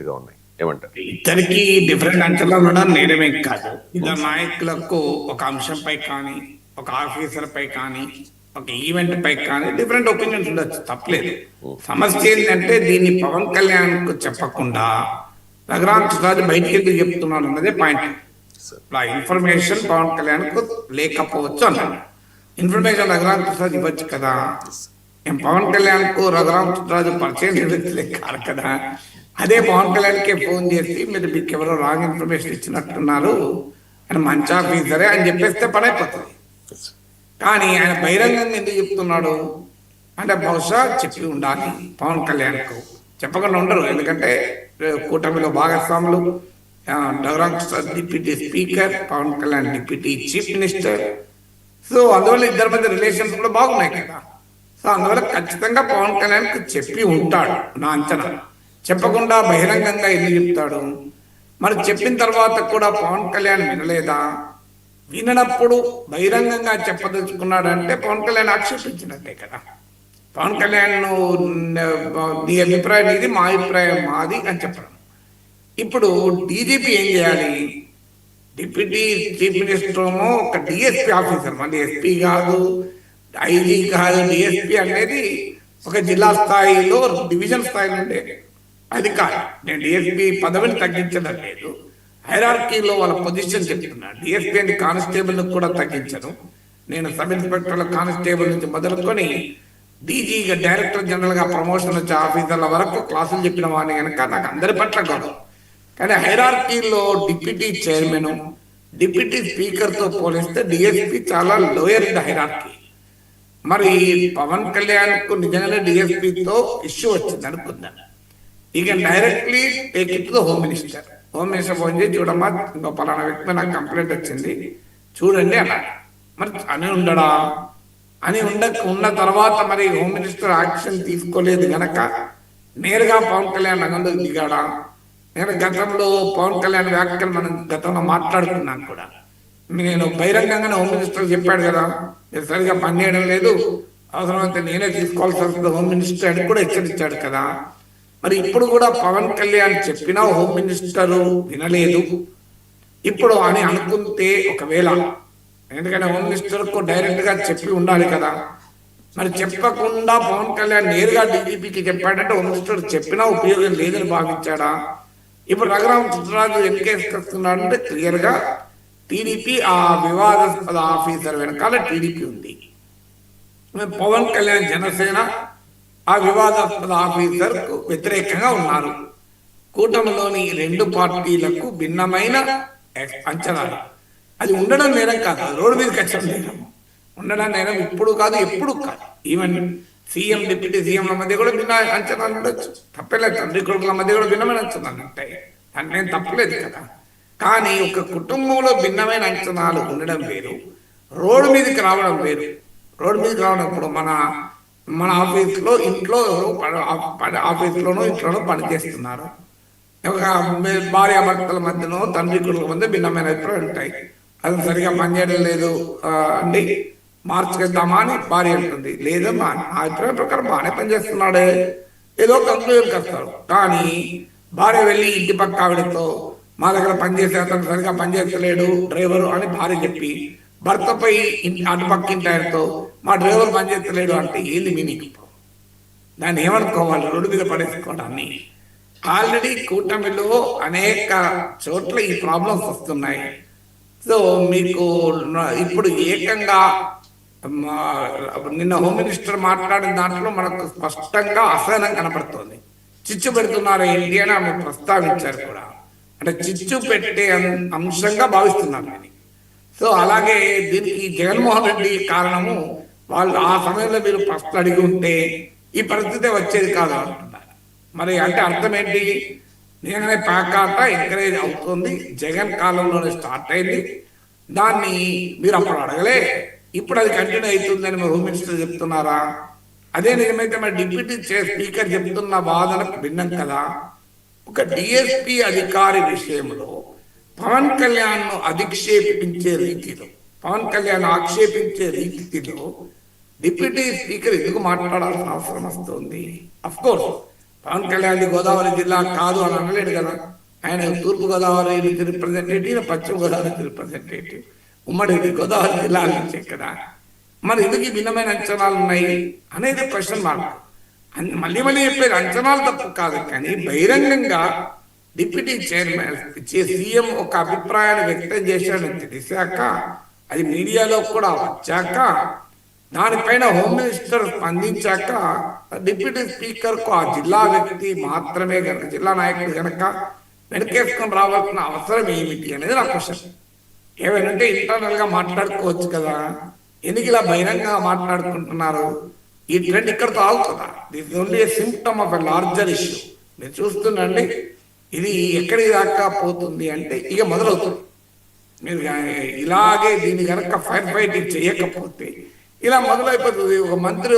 Different గా ఉన్నాయి, ఏమంటారు? ఇద్దరికి డిఫరెంట్ అంచనాలు ఉండడం నేరమే కాదు. ఇద్దరు నాయకులకు ఒక అంశంపై కానీ, ఒక ఆఫీసర్ పై కానీ, ఒక ఈవెంట్ పై కానీ డిఫరెంట్ ఒపీనియన్స్ ఉండొచ్చు, తప్పలేదు. సమస్య ఏంటంటే దీన్ని పవన్ కళ్యాణ్ కు చెప్పకుండా రఘురామ్ కృష్ణరాజు బయటికి ఎందుకు చెప్తున్నాడు అన్నదే పాయింట్. ఆ ఇన్ఫర్మేషన్ పవన్ కళ్యాణ్ కు లేకపోవచ్చు అన్నాడు. ఇన్ఫర్మేషన్ రఘురామ్ కృష్ణరాజు ఇవ్వచ్చు కదా. పవన్ కళ్యాణ్ కు రఘురామ్ కృష్ణరాజు పరిచయం నిర్వహించలే కాదు కదా. అదే పవన్ కళ్యాణ్కే ఫోన్ చేసి మీరు మీకు ఎవరో రాంగ్ ఇన్ఫర్మేషన్ ఇచ్చినట్టున్నారు, ఆయన మంచి ఆఫీసరే అని చెప్పేస్తే పని అయిపోతుంది. కానీ ఆయన బహిరంగంగా ఎందుకు చెప్తున్నాడు అంటే బహుశా చెప్పి ఉండాలి పవన్ కళ్యాణ్కు. చెప్పకుండా ఉండరు, ఎందుకంటే కూటమిలో భాగస్వాములు Raghuram Krishnaraju deputy speaker, Pawan Kalyan deputy chief minister. So అందువల్ల ఇద్దరి మధ్య రిలేషన్స్ కూడా బాగున్నాయి కదా. సో అందువల్ల ఖచ్చితంగా పవన్ కళ్యాణ్కి చెప్పి ఉంటాడు నా అంచనా. చెప్పకుండా బహిరంగంగా ఎందుకు చెప్తాడు? మరి చెప్పిన తర్వాత కూడా పవన్ కళ్యాణ్ వినలేదా? వినప్పుడు బహిరంగంగా చెప్పదలుచుకున్నాడంటే పవన్ కళ్యాణ్ ఆక్షేపించినట్టే కదా. పవన్ కళ్యాణ్ నీ అభిప్రాయం ఇది, మా అభిప్రాయం మాది అని చెప్పడం. ఇప్పుడు డీజీపీ ఏం చేయాలి? డిప్యూటీ చీఫ్ మినిస్టర్ ఏమో ఒక డిఎస్పీ ఆఫీసర్, మళ్ళీ ఎస్పీ కాదు, ఐజీ కాదు. డిఎస్పీ అనేది ఒక జిల్లా స్థాయిలో, డివిజన్ స్థాయిలో ఉండే అధికారి. నేను డిఎస్పీ పదవిని తగ్గించడం లేదు, హైరార్కీలో వాళ్ళ పొజిషన్ చెప్తున్నాను. డిఎస్పీ అని కానిస్టేబుల్ కూడా తగ్గించను. నేను సబ్ ఇన్స్పెక్టర్ల కానిస్టేబుల్ నుంచి మొదలుకొని డీజీగా, డైరెక్టర్ జనరల్ గా ప్రమోషన్ వచ్చే ఆఫీసర్ల వరకు క్లాసులు చెప్పిన వాడిని కనుక నాకు అందరి పట్ల గౌరవం. కానీ హైరార్కీలో డిప్యూటీ చైర్మన్, డిప్యూటీ స్పీకర్ తో పోలిస్తే డిఎస్పీ చాలా లోయర్ ఇన్ ద హైరార్కీ. మరి పవన్ కళ్యాణ్ కు నిజంగానే డిఎస్పీతో ఇష్యూ వచ్చింది అనుకుందాం. ఇక directly take it to the home minister. Home minister phone చేసి చూడమ్మా, ఇంకో పలానా వ్యక్తి నాకు కంప్లైంట్ వచ్చింది చూడండి అన్నాడు. మరి అని ఉండడా? అని ఉన్న తర్వాత మరి హోమ్ మినిస్టర్ యాక్షన్ తీసుకోలేదు గనక నేరుగా పవన్ కళ్యాణ్ రంగంలోకి దిగాడా? నేను గతంలో పవన్ కళ్యాణ్ వ్యాఖ్యలు మనం గతంలో మాట్లాడుకున్నాను కూడా. నేను బహిరంగంగానే హోమ్ మినిస్టర్ చెప్పాడు కదా, నేను సరిగా పనిచేయడం లేదు, అవసరమైతే నేనే తీసుకోవాల్సి వస్తుంది హోమ్ మినిస్టర్ అని కూడా హెచ్చరించాడు కదా. మరి ఇప్పుడు కూడా పవన్ కళ్యాణ్ చెప్పినా హోమ్ మినిస్టర్ వినలేదు ఇప్పుడు అని అనుకుంటే, ఒకవేళ, ఎందుకంటే హోమ్ మినిస్టర్ కు డైరెక్ట్ గా చెప్పి ఉండాలి కదా. మరి చెప్పకుండా పవన్ కళ్యాణ్ నేరుగా డీజీపీకి చెప్పాడంటే హోమ్ మినిస్టర్ చెప్పినా ఉపయోగం లేదని భావించాడా? ఇప్పుడు రఘురామ్ కృష్ణరాజు ఎన్నికేసుకొస్తున్నాడు అంటే క్లియర్ గా టీడీపీ, ఆ వివాదాస్పద ఆఫీసర్ వెనకాల టీడీపీ ఉంది. పవన్ కళ్యాణ్ జనసేన ఆ వివాదాస్పద ఆఫీసర్ కు వ్యతిరేకంగా ఉన్నారు. కూటమిలోని రెండు పార్టీలకు భిన్నమైన అంచనాలు. అది ఉండడం నేరం కాదు, రోడ్డు మీద కష్టం నేరం. ఉండడం నేరం ఇప్పుడు కాదు, ఎప్పుడు కాదు. ఈవెన్ సీఎం, డిప్యూటీ సీఎంల మధ్య కూడా భిన్న అంచనాలు ఉండొచ్చు, తప్పలేదు. తండ్రి కొడుకుల మధ్య కూడా భిన్నమైన అంచనాలు ఉంటాయి, దాన్ని నేను తప్పలేదు కదా. కానీ ఒక కుటుంబంలో భిన్నమైన అంచనాలు ఉండడం వేరు, రోడ్డు మీదకి రావడం వేరు. రోడ్డు మీదకి రావడం ఇప్పుడు మన ఆఫీస్లో, ఇంట్లో ఆఫీస్లోనో ఇంట్లోనో పనిచేస్తున్నారు. భార్యాభర్తల మధ్యనో, తండ్రి కొడుకుల మధ్య భిన్నమైన అభిప్రాయాలు ఉంటాయి. అది సరిగా పనిచేయడం లేదు అండి, మార్చుకెళ్తామా అని భార్య అంటుంది. లేదా మా అభిప్రాయం ప్రకారం బాగానే పనిచేస్తున్నాడే, ఏదో కంక్లూజన్కి వస్తారు. కానీ భార్య వెళ్ళి ఇంటి పక్క ఆవిడతో మా దగ్గర పనిచేసే అతను సరిగా పనిచేస్తలేడు డ్రైవరు అని భార్య చెప్పి, భర్తపై అటుపక్కింటి ఆయనతో మా డ్రైవర్ పనిచేస్తలేడు అంటే ఏంది మీనింగ్? దాన్ని ఏమనుకోవాలి? రోడ్డు మీద పడేసుకోవడాన్ని. ఆల్రెడీ కూటమిలో అనేక చోట్ల ఈ ప్రాబ్లమ్స్ వస్తున్నాయి. సో మీకు ఇప్పుడు ఏకంగా నిన్న హోమ్ మినిస్టర్ మాట్లాడిన దాంట్లో మనకు స్పష్టంగా అసహనం కనపడుతోంది. చిచ్చు పెడుతున్నారు ఏంటి అని ఆమె ప్రస్తావించారు కూడా. అంటే చిచ్చు పెట్టే అంశంగా భావిస్తున్నారు. సో అలాగే దీనికి జగన్మోహన్ రెడ్డి కారణము. వాళ్ళు ఆ సమయంలో మీరు ప్రశ్న అడిగి ఉంటే ఈ పరిస్థితి వచ్చేది కాదు అంటున్నారు. మరి అంటే అర్థం ఏంటి? నిజంగానే ప్యాకాట ఎంకరేజ్ అవుతుంది, జగన్ కాలంలోనే స్టార్ట్ అయింది. దాన్ని మీరు అప్పుడు అడగలే, ఇప్పుడు అది కంటిన్యూ అవుతుందని మరి హోమ్ మినిస్టర్ చెప్తున్నారా? అదే నిజమైతే మరి డిప్యూటీ స్పీకర్ చెప్తున్న వాదనకు భిన్నం కదా. ఒక డిఎస్పీ అధికారి విషయంలో పవన్ కళ్యాణ్ ను అధిక్షేపించే రీతిలో, పవన్ కళ్యాణ్ ఆక్షేపించే రీతిలో డిప్యూటీ స్పీకర్ ఎందుకు మాట్లాడాల్సిన అవసరం వస్తుంది? అఫ్ కోర్స్ పవన్ కళ్యాణ్ గోదావరి జిల్లా కాదు అని అనలేడు కదా. ఆయన తూర్పు గోదావరి రిప్రజెంటేటివ్, పశ్చిమ గోదావరి రిప్రజెంటేటివ్, ఉమ్మడి గోదావరి జిల్లా నుంచే కదా. మరి ఎందుకు ఈ భిన్నమైన అంచనాలు ఉన్నాయి అనేది క్వశ్చన్ మార్క్. మళ్ళీ మళ్ళీ చెప్పేది అంచనాలు తప్పు కాదు, కానీ బహిరంగంగా డిప్యూటీ చైర్మన్ సీఎం ఒక అభిప్రాయాన్ని వ్యక్తం చేశాడని తెలిసాక, అది మీడియాలో కూడా వచ్చాక, దానిపైన హోమ్ మినిస్టర్ స్పందించాక డిప్యూటీ స్పీకర్ కు ఆ జిల్లా వ్యక్తి మాత్రమే కనుక, జిల్లా నాయకుడు కనుక వెనకేసుకొని రావాల్సిన అవసరం ఏమిటి అనేది నా క్వశ్చన్. ఏమైనా ఇంటర్నల్ గా మాట్లాడుకోవచ్చు కదా, ఎందుకు ఇలా బహిరంగంగా మాట్లాడుకుంటున్నారు? ఈ ట్రెండ్ ఇక్కడతో ఆగుతుందా? This only symptom of a larger issue. మీరు చూస్తుండండి, ఇది ఎక్కడికి దాకా పోతుంది అంటే ఇక మొదలవుతుంది. మీరు ఇలాగే దీన్ని కనుక ఫైర్ ఫైటింగ్ చేయకపోతే ఇలా మొదలైపోతుంది. ఒక మంత్రి